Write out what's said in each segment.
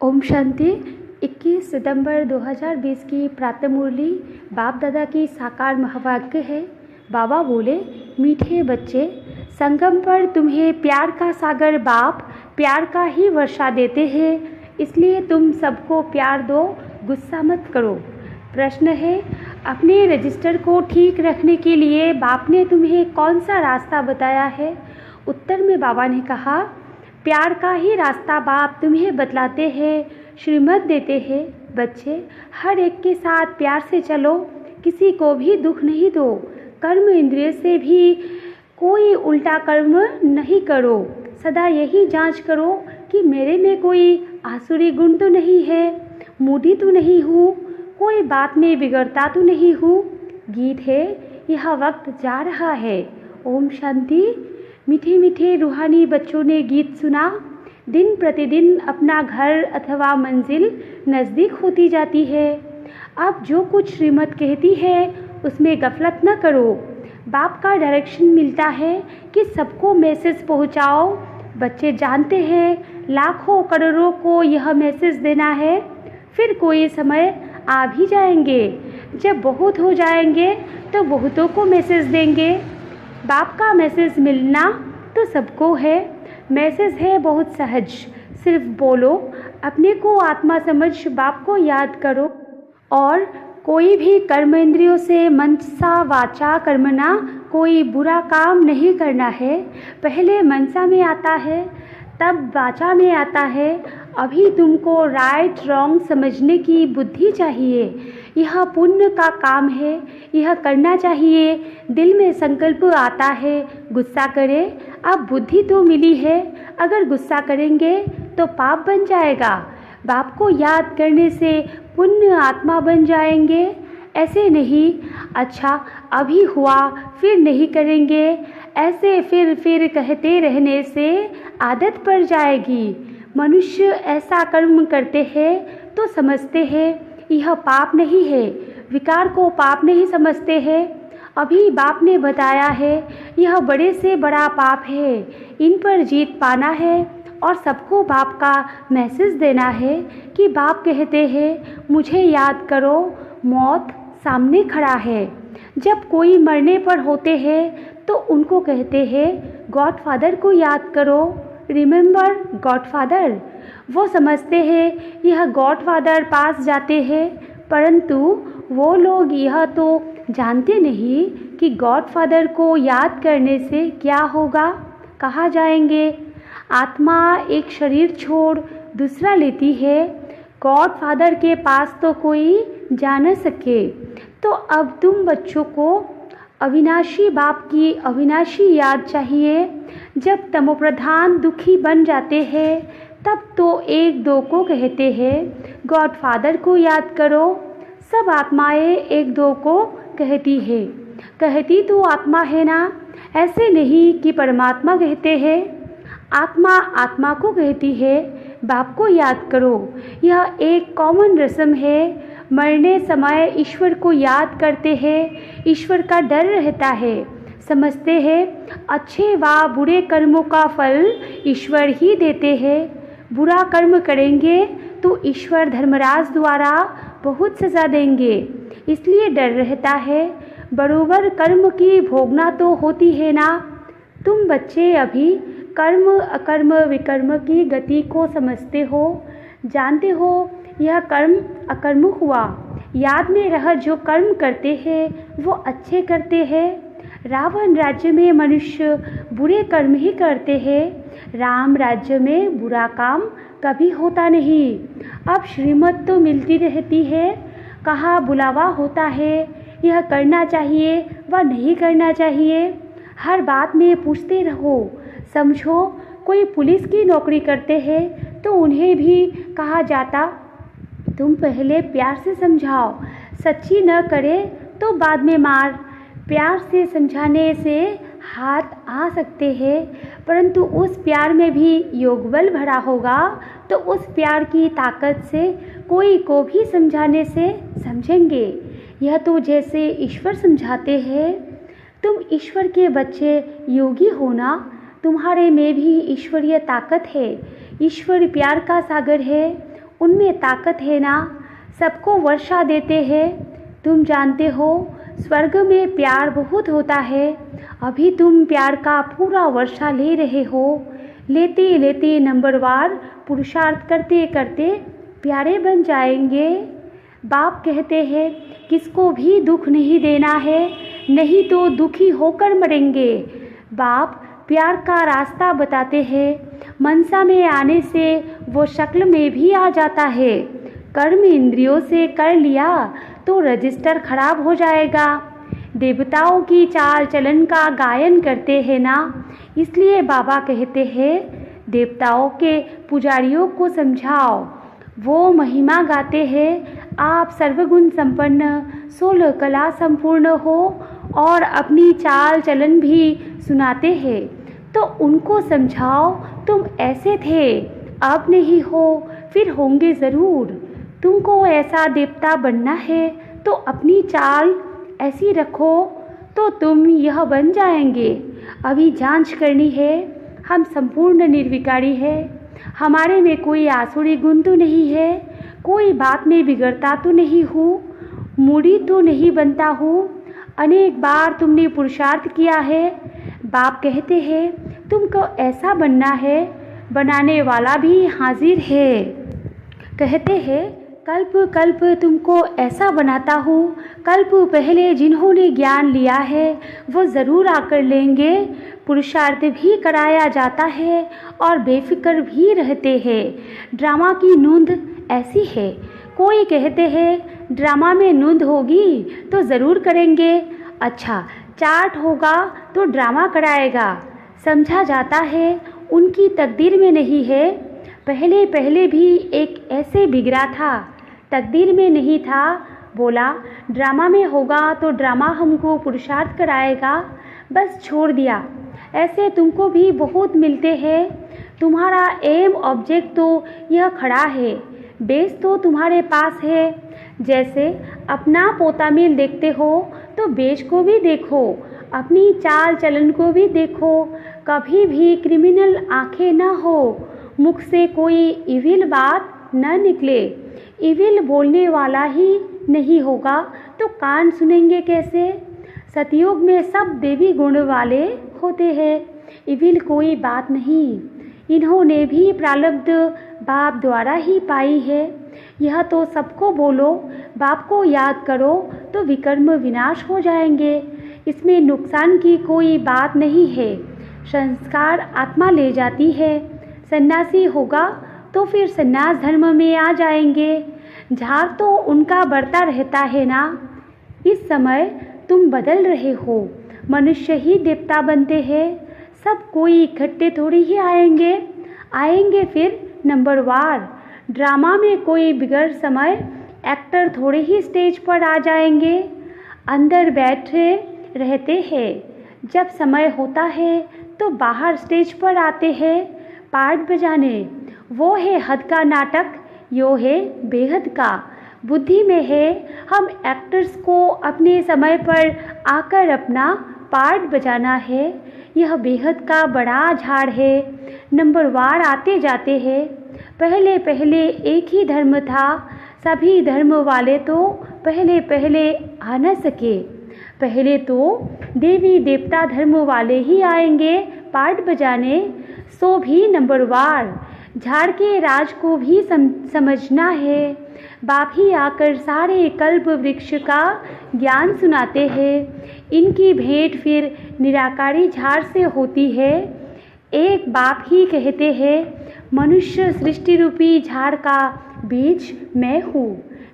ओम शांति। 21 सितंबर 2020 की प्रातः मुरली बाप दादा की साकार महावाक्य है। बाबा बोले, मीठे बच्चे, संगम पर तुम्हें प्यार का सागर बाप प्यार का ही वर्षा देते हैं, इसलिए तुम सबको प्यार दो, गुस्सा मत करो। प्रश्न है, अपने रजिस्टर को ठीक रखने के लिए बाप ने तुम्हें कौन सा रास्ता बताया है? उत्तर में बाबा ने कहा, प्यार का ही रास्ता बाप तुम्हें बतलाते हैं, श्रीमत देते हैं। बच्चे, हर एक के साथ प्यार से चलो, किसी को भी दुख नहीं दो, कर्म इंद्रिय से भी कोई उल्टा कर्म नहीं करो। सदा यही जांच करो कि मेरे में कोई आसुरी गुण तो नहीं है, मूढ़ी तो नहीं हूँ, कोई बात में बिगड़ता तो नहीं हूँ। गीत है, यह वक्त जा रहा है। ओम शांति। मीठे मीठे रूहानी बच्चों ने गीत सुना। दिन प्रतिदिन अपना घर अथवा मंजिल नज़दीक होती जाती है। अब जो कुछ श्रीमत कहती है उसमें गफलत न करो। बाप का डायरेक्शन मिलता है कि सबको मैसेज पहुंचाओ। बच्चे जानते हैं लाखों करोड़ों को यह मैसेज देना है। फिर कोई समय आ भी जाएंगे जब बहुत हो जाएंगे तो बहुतों को मैसेज देंगे। बाप का मैसेज मिलना तो सबको है। मैसेज है बहुत सहज, सिर्फ बोलो, अपने को आत्मा समझ बाप को याद करो। और कोई भी कर्म इंद्रियों से मनसा वाचा कर्मणा कोई बुरा काम नहीं करना है। पहले मनसा में आता है, तब वाचा में आता है। अभी तुमको राइट रॉन्ग समझने की बुद्धि चाहिए। यह पुण्य का काम है, यह करना चाहिए। दिल में संकल्प आता है गुस्सा करे। अब बुद्धि तो मिली है, अगर गुस्सा करेंगे तो पाप बन जाएगा। बाप को याद करने से पुण्य आत्मा बन जाएंगे। ऐसे नहीं, अच्छा अभी हुआ फिर नहीं करेंगे, ऐसे फिर कहते रहने से आदत पड़ जाएगी। मनुष्य ऐसा कर्म करते हैं तो समझते हैं यह पाप नहीं है, विकार को पाप नहीं समझते हैं। अभी बाप ने बताया है यह बड़े से बड़ा पाप है, इन पर जीत पाना है। और सबको बाप का मैसेज देना है कि बाप कहते हैं मुझे याद करो, मौत सामने खड़ा है। जब कोई मरने पर होते हैं तो उनको कहते हैं गॉड फादर को याद करो, रिमेंबर गॉड फादर। वो समझते हैं यह गॉड फादर पास जाते हैं, परंतु वो लोग यह तो जानते नहीं कि गॉड फादर को याद करने से क्या होगा, कहाँ जाएंगे। आत्मा एक शरीर छोड़ दूसरा लेती है, गॉड फादर के पास तो कोई जा न सके। तो अब तुम बच्चों को अविनाशी बाप की अविनाशी याद चाहिए। जब तमोप्रधान दुखी बन जाते हैं तब तो एक दो को कहते हैं गॉड फादर को याद करो। सब आत्माएं एक दो को कहती है, कहती तो आत्मा है ना। ऐसे नहीं कि परमात्मा कहते हैं, आत्मा आत्मा को कहती है बाप को याद करो। यह एक कॉमन रस्म है। मरने समय ईश्वर को याद करते हैं, ईश्वर का डर रहता है। समझते हैं अच्छे व बुरे कर्मों का फल ईश्वर ही देते हैं। बुरा कर्म करेंगे तो ईश्वर धर्मराज द्वारा बहुत सज़ा देंगे, इसलिए डर रहता है। बरोबर कर्म की भोगना तो होती है ना। तुम बच्चे अभी कर्म अकर्म विकर्म की गति को समझते हो, जानते हो यह कर्म अकर्म हुआ। याद में रह जो कर्म करते हैं वो अच्छे करते हैं। रावण राज्य में मनुष्य बुरे कर्म ही करते हैं, राम राज्य में बुरा काम कभी होता नहीं। अब श्रीमत तो मिलती रहती है, कहाँ बुलावा होता है, यह करना चाहिए व नहीं करना चाहिए। हर बात में पूछते रहो। समझो कोई पुलिस की नौकरी करते हैं तो उन्हें भी कहा जाता तुम पहले प्यार से समझाओ, सच्ची न करे तो बाद में मार। प्यार से समझाने से हाथ आ सकते हैं, परंतु उस प्यार में भी योग बल भरा होगा तो उस प्यार की ताकत से कोई को भी समझाने से समझेंगे। यह तो जैसे ईश्वर समझाते हैं। तुम ईश्वर के बच्चे योगी होना, तुम्हारे में भी ईश्वरीय ताकत है। ईश्वर प्यार का सागर है, उनमें ताकत है ना, सबको वर्षा देते हैं। तुम जानते हो स्वर्ग में प्यार बहुत होता है। अभी तुम प्यार का पूरा वर्षा ले रहे हो। लेते लेते नंबरवार पुरुषार्थ करते करते प्यारे बन जाएंगे। बाप कहते हैं किसको भी दुख नहीं देना है, नहीं तो दुखी होकर मरेंगे। बाप प्यार का रास्ता बताते हैं। मनसा में आने से वो शक्ल में भी आ जाता है। कर्म इंद्रियों से कर लिया तो रजिस्टर खराब हो जाएगा। देवताओं की चाल चलन का गायन करते हैं ना, इसलिए बाबा कहते हैं देवताओं के पुजारियों को समझाओ। वो महिमा गाते हैं आप सर्वगुण संपन्न 16 कला संपूर्ण हो और अपनी चाल चलन भी सुनाते हैं। तो उनको समझाओ तुम ऐसे थे, अब नहीं हो, फिर होंगे ज़रूर। तुमको ऐसा देवता बनना है तो अपनी चाल ऐसी रखो तो तुम यह बन जाएंगे। अभी जांच करनी है। हम संपूर्ण निर्विकारी है। हमारे में कोई आसुरी गुण तो नहीं है। कोई बात में बिगड़ता तो नहीं हूँ, मूढ़ी तो नहीं बनता हूँ। अनेक बार तुमने पुरुषार्थ किया है। बाप कहते हैं तुमको ऐसा बनना है, बनाने वाला भी हाजिर है। कहते हैं कल्प कल्प तुमको ऐसा बनाता हूँ। कल्प पहले जिन्होंने ज्ञान लिया है वो ज़रूर आकर लेंगे। पुरुषार्थ भी कराया जाता है और बेफिक्र भी रहते हैं। ड्रामा की नूंद ऐसी है। कोई कहते हैं ड्रामा में नूंद होगी तो ज़रूर करेंगे। अच्छा चार्ट होगा तो ड्रामा कराएगा। समझा जाता है उनकी तकदीर में नहीं है। पहले पहले भी एक ऐसे बिगड़ा था, तकदीर में नहीं था। बोला ड्रामा में होगा तो ड्रामा हमको पुरुषार्थ कराएगा, बस छोड़ दिया। ऐसे तुमको भी बहुत मिलते हैं। तुम्हारा एम ऑब्जेक्ट तो यह खड़ा है, बेस तो तुम्हारे पास है। जैसे अपना पोता मेल देखते हो तो बेच को भी देखो, अपनी चाल चलन को भी देखो। कभी भी क्रिमिनल आंखें न हो, मुख से कोई इविल बात न निकले। इविल बोलने वाला ही नहीं होगा तो कान सुनेंगे कैसे। सतयुग में सब देवी गुण वाले होते हैं, इविल कोई बात नहीं। इन्होंने भी प्रारब्ध बाप द्वारा ही पाई है। यह तो सबको बोलो, बाप को याद करो तो विकर्म विनाश हो जाएंगे। इसमें नुकसान की कोई बात नहीं है। संस्कार आत्मा ले जाती है। सन्यासी होगा तो फिर सन्यास धर्म में आ जाएंगे। झाड़ तो उनका बढ़ता रहता है ना। इस समय तुम बदल रहे हो, मनुष्य ही देवता बनते हैं। सब कोई इकट्ठे थोड़ी ही आएंगे फिर नंबरवार। ड्रामा में कोई बिगड़ समय एक्टर थोड़े ही स्टेज पर आ जाएंगे। अंदर बैठे रहते हैं, जब समय होता है तो बाहर स्टेज पर आते हैं पार्ट बजाने। वो है हद का नाटक, यो है बेहद का। बुद्धि में है हम एक्टर्स को अपने समय पर आकर अपना पार्ट बजाना है। यह बेहद का बड़ा झाड़ है। नंबरवार आते जाते हैं। पहले पहले एक ही धर्म था, सभी धर्म वाले तो पहले पहले आ न सके। पहले तो देवी देवता धर्म वाले ही आएंगे पार्ट बजाने, सो भी नंबरवार। झाड़ के राज को भी समझना है। बाप ही आकर सारे कल्प वृक्ष का ज्ञान सुनाते हैं। इनकी भेंट फिर निराकारी झाड़ से होती है। एक बाप ही कहते हैं मनुष्य सृष्टि रूपी झाड़ का बीज मैं हूँ।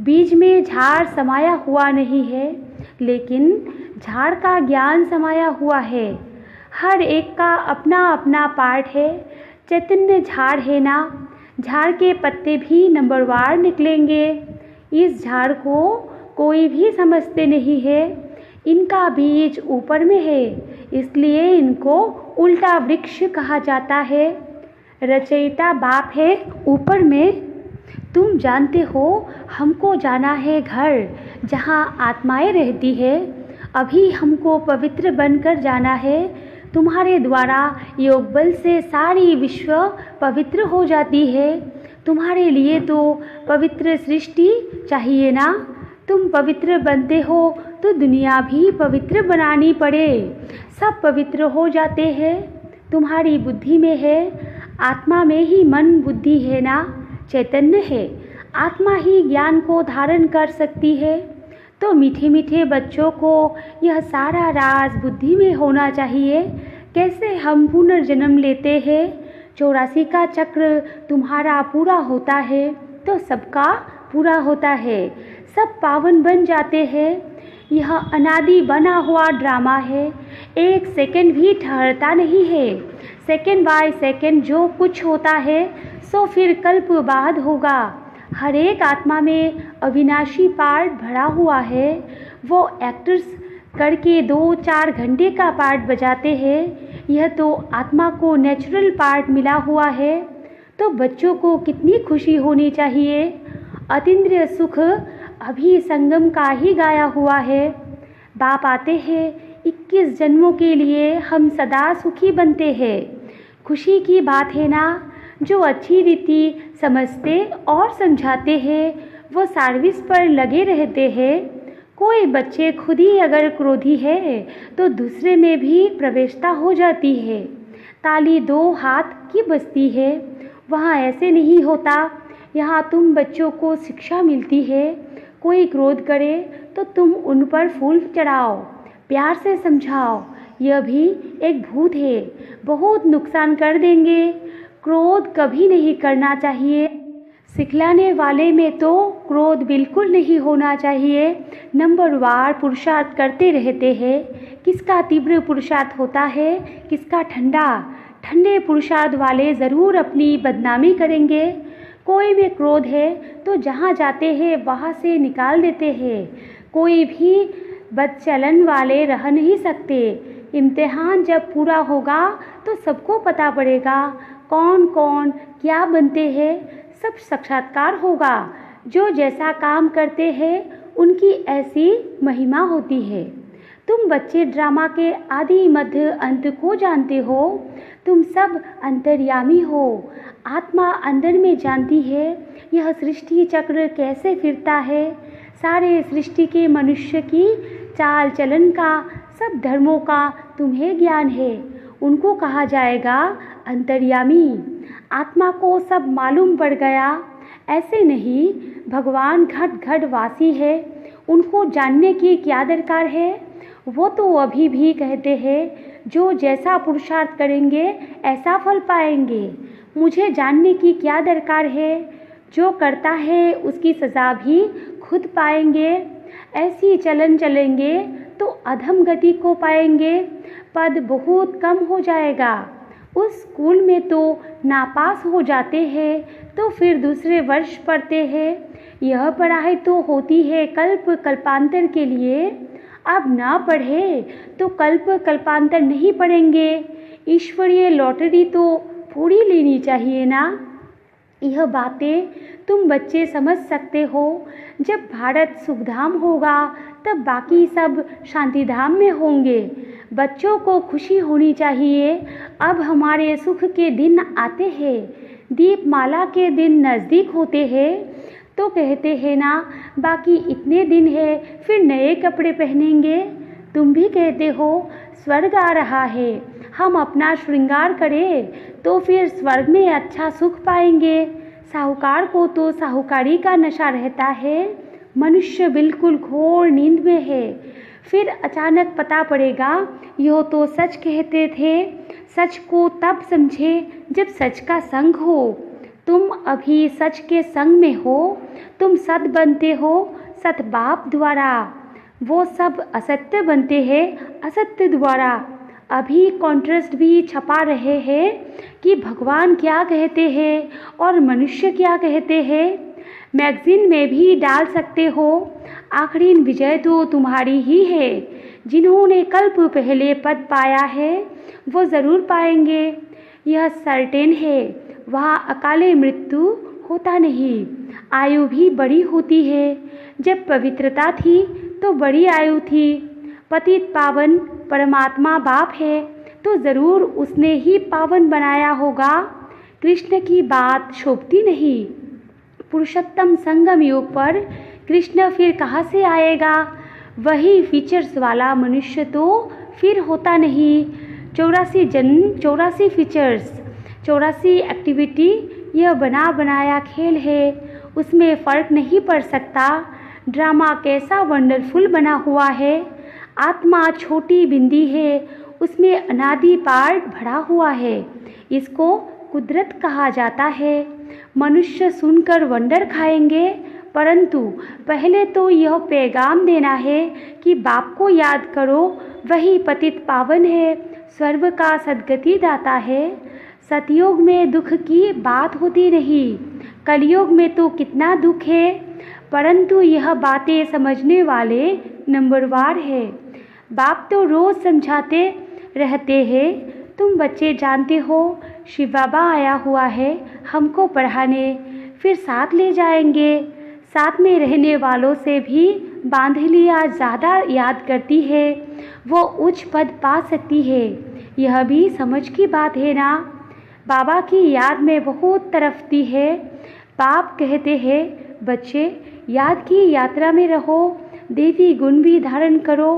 बीज में झाड़ समाया हुआ नहीं है, लेकिन झाड़ का ज्ञान समाया हुआ है। हर एक का अपना अपना पार्ट है। चैतन्य झाड़ है ना, झाड़ के पत्ते भी नंबरवार निकलेंगे। इस झाड़ को कोई भी समझते नहीं है। इनका बीज ऊपर में है, इसलिए इनको उल्टा वृक्ष कहा जाता है। रचयिता बाप है ऊपर में। तुम जानते हो हमको जाना है घर जहाँ आत्माएं रहती है। अभी हमको पवित्र बनकर जाना है। तुम्हारे द्वारा योग बल से सारी विश्व पवित्र हो जाती है। तुम्हारे लिए तो पवित्र सृष्टि चाहिए ना। तुम पवित्र बनते हो तो दुनिया भी पवित्र बनानी पड़े। सब पवित्र हो जाते हैं। तुम्हारी बुद्धि में है, आत्मा में ही मन बुद्धि है ना, चैतन्य है। आत्मा ही ज्ञान को धारण कर सकती है। तो मीठे मीठे बच्चों को यह सारा राज बुद्धि में होना चाहिए। कैसे हम पुनर्जन्म लेते हैं, 84 का चक्र तुम्हारा पूरा होता है तो सबका पूरा होता है, सब पावन बन जाते हैं। यह अनादि बना हुआ ड्रामा है, एक सेकंड भी ठहरता नहीं है। सेकंड बाय सेकंड जो कुछ होता है सो फिर कल्प बाद होगा। हर एक आत्मा में अविनाशी पार्ट भरा हुआ है। वो एक्टर्स करके 2-4 घंटे का पार्ट बजाते हैं। यह तो आत्मा को नेचुरल पार्ट मिला हुआ है। तो बच्चों को कितनी खुशी होनी चाहिए। अतीन्द्रिय सुख अभी संगम का ही गाया हुआ है। बाप आते हैं, 21 जन्मों के लिए हम सदा सुखी बनते हैं। खुशी की बात है ना। जो अच्छी रीति समझते और समझाते हैं वो सर्विस पर लगे रहते हैं। कोई बच्चे खुद ही अगर क्रोधी है तो दूसरे में भी प्रवेशता हो जाती है। ताली 2 हाथ की बजती है। वहाँ ऐसे नहीं होता। यहाँ तुम बच्चों को शिक्षा मिलती है। कोई क्रोध करे तो तुम उन पर फूल चढ़ाओ, प्यार से समझाओ। यह भी एक भूत है, बहुत नुकसान कर देंगे। क्रोध कभी नहीं करना चाहिए। सिखलाने वाले में तो क्रोध बिल्कुल नहीं होना चाहिए। नंबरवार पुरुषार्थ करते रहते हैं। किसका तीव्र पुरुषार्थ होता है, किसका ठंडा। ठंडे पुरुषार्थ वाले ज़रूर अपनी बदनामी करेंगे। कोई में क्रोध है तो जहाँ जाते हैं वहाँ से निकाल देते हैं। कोई भी बदचलन वाले रह नहीं सकते। इम्तिहान जब पूरा होगा तो सबको पता पड़ेगा कौन कौन क्या बनते हैं। सब साक्षात्कार होगा। जो जैसा काम करते हैं उनकी ऐसी महिमा होती है। तुम बच्चे ड्रामा के आदि मध्य अंत को जानते हो। तुम सब अंतर्यामी हो। आत्मा अंदर में जानती है यह सृष्टि चक्र कैसे फिरता है। सारे सृष्टि के मनुष्य की चाल चलन का, सब धर्मों का तुम्हें ज्ञान है। उनको कहा जाएगा अंतर्यामी। आत्मा को सब मालूम पड़ गया। ऐसे नहीं, भगवान घट घट वासी है। उनको जानने की क्या दरकार है। वो तो अभी भी कहते हैं जो जैसा पुरुषार्थ करेंगे ऐसा फल पाएंगे। मुझे जानने की क्या दरकार है। जो करता है उसकी सज़ा भी खुद पाएंगे। ऐसी चलन चलेंगे तो अधम गति को पाएंगे। पद बहुत कम हो जाएगा। उस स्कूल में तो नापास हो जाते हैं तो फिर दूसरे वर्ष पढ़ते हैं। यह पढ़ाई तो होती है कल्प कल्पांतर के लिए। अब ना पढ़े तो कल्प कल्पांतर नहीं पढ़ेंगे। ईश्वरीय लॉटरी तो पूरी लेनी चाहिए ना। यह बातें तुम बच्चे समझ सकते हो। जब भारत सुखधाम होगा तब बाकी सब शांतिधाम में होंगे। बच्चों को खुशी होनी चाहिए। अब हमारे सुख के दिन आते हैं। दीपमाला के दिन नज़दीक होते हैं तो कहते हैं ना बाकी इतने दिन है फिर नए कपड़े पहनेंगे। तुम भी कहते हो स्वर्ग आ रहा है, हम अपना श्रृंगार करें तो फिर स्वर्ग में अच्छा सुख पाएंगे। साहूकार को तो साहूकारी का नशा रहता है। मनुष्य बिल्कुल घोर नींद में है। फिर अचानक पता पड़ेगा यह तो सच कहते थे। सच को तब समझे जब सच का संग हो। तुम अभी सच के संग में हो। तुम सत बनते हो सत बाप द्वारा। वो सब असत्य बनते हैं असत्य द्वारा। अभी कॉन्ट्रास्ट भी छपा रहे हैं कि भगवान क्या कहते हैं और मनुष्य क्या कहते हैं। मैगज़ीन में भी डाल सकते हो। आखिरी विजय तो तुम्हारी ही है। जिन्होंने कल्प पहले पद पाया है वो ज़रूर पाएंगे। यह सर्टेन है। वहाँ अकाले मृत्यु होता नहीं। आयु भी बड़ी होती है। जब पवित्रता थी तो बड़ी आयु थी। पतित पावन परमात्मा बाप है तो ज़रूर उसने ही पावन बनाया होगा, कृष्ण की बात शोभती नहीं। पुरुषोत्तम संगम युग पर कृष्ण फिर कहाँ से आएगा? वही फीचर्स वाला मनुष्य तो फिर होता नहीं। 84 जन्म, 84 फीचर्स, 84 एक्टिविटी, यह बना बनाया खेल है, उसमें फ़र्क नहीं पड़ सकता। ड्रामा कैसा वंडरफुल बना हुआ है। आत्मा छोटी बिंदी है, उसमें अनादि पार्ट भरा हुआ है। इसको कुदरत कहा जाता है। मनुष्य सुनकर वंडर खाएंगे, परंतु पहले तो यह पैगाम देना है कि बाप को याद करो, वही पतित पावन है, स्वर्ग का सद्गति दाता है। सतयुग में दुख की बात होती नहीं, कलयुग में तो कितना दुख है, परंतु यह बातें समझने वाले नंबरवार है। बाप तो रोज़ समझाते रहते हैं। तुम बच्चे जानते हो शिव बाबा आया हुआ है हमको पढ़ाने, फिर साथ ले जाएंगे। साथ में रहने वालों से भी बांध लिया ज़्यादा याद करती है, वो उच्च पद पा सकती है। यह भी समझ की बात है ना। बाबा की याद में बहुत तरफती है। बाप कहते हैं बच्चे याद की यात्रा में रहो, देवी गुण भी धारण करो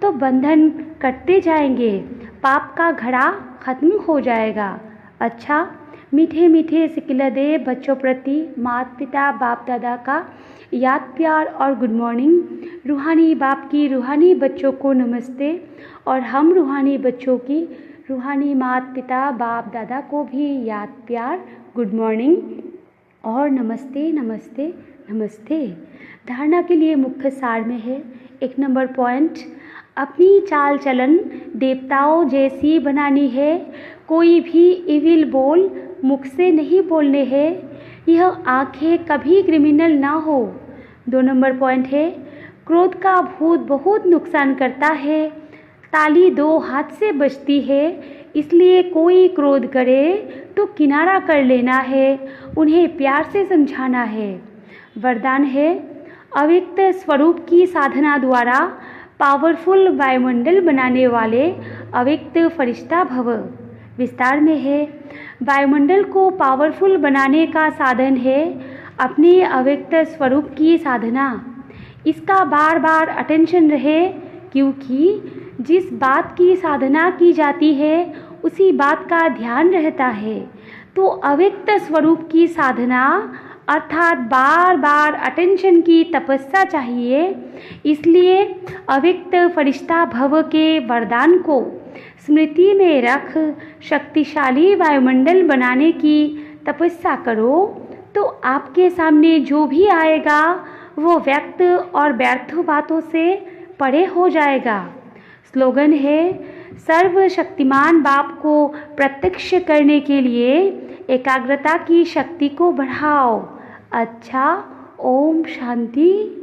तो बंधन कटते जाएंगे, पाप का घड़ा खत्म हो जाएगा। अच्छा, मीठे मीठे सिकिलदे बच्चों प्रति माता पिता बाप दादा का याद प्यार और गुड मॉर्निंग। रूहानी बाप की रूहानी बच्चों को नमस्ते, और हम रूहानी बच्चों की रूहानी माता पिता बाप दादा को भी याद प्यार गुड मॉर्निंग और नमस्ते नमस्ते नमस्ते। धारणा के लिए मुख्य सार में है 1 नंबर पॉइंट, अपनी चाल चलन देवताओं जैसी बनानी है। कोई भी इविल बोल मुख से नहीं बोलने हैं। यह आंखें कभी क्रिमिनल ना हो। 2 नंबर पॉइंट है, क्रोध का भूत बहुत नुकसान करता है। ताली 2 हाथ से बजती है, इसलिए कोई क्रोध करे तो किनारा कर लेना है, उन्हें प्यार से समझाना है। वरदान है, अव्यक्त स्वरूप की साधना द्वारा पावरफुल वायुमंडल बनाने वाले अव्यक्त फरिश्ता भव। विस्तार में है, वायुमंडल को पावरफुल बनाने का साधन है अपने अव्यक्त स्वरूप की साधना। इसका बार बार अटेंशन रहे, क्योंकि जिस बात की साधना की जाती है उसी बात का ध्यान रहता है। तो अव्यक्त स्वरूप की साधना अर्थात बार बार अटेंशन की तपस्या चाहिए। इसलिए अव्यक्त फरिश्ता भव के वरदान को स्मृति में रख शक्तिशाली वायुमंडल बनाने की तपस्या करो, तो आपके सामने जो भी आएगा वो व्यक्त और व्यर्थ बातों से परे हो जाएगा। स्लोगन है, सर्वशक्तिमान बाप को प्रत्यक्ष करने के लिए एकाग्रता की शक्ति को बढ़ाओ। अच्छा, ओम शांति।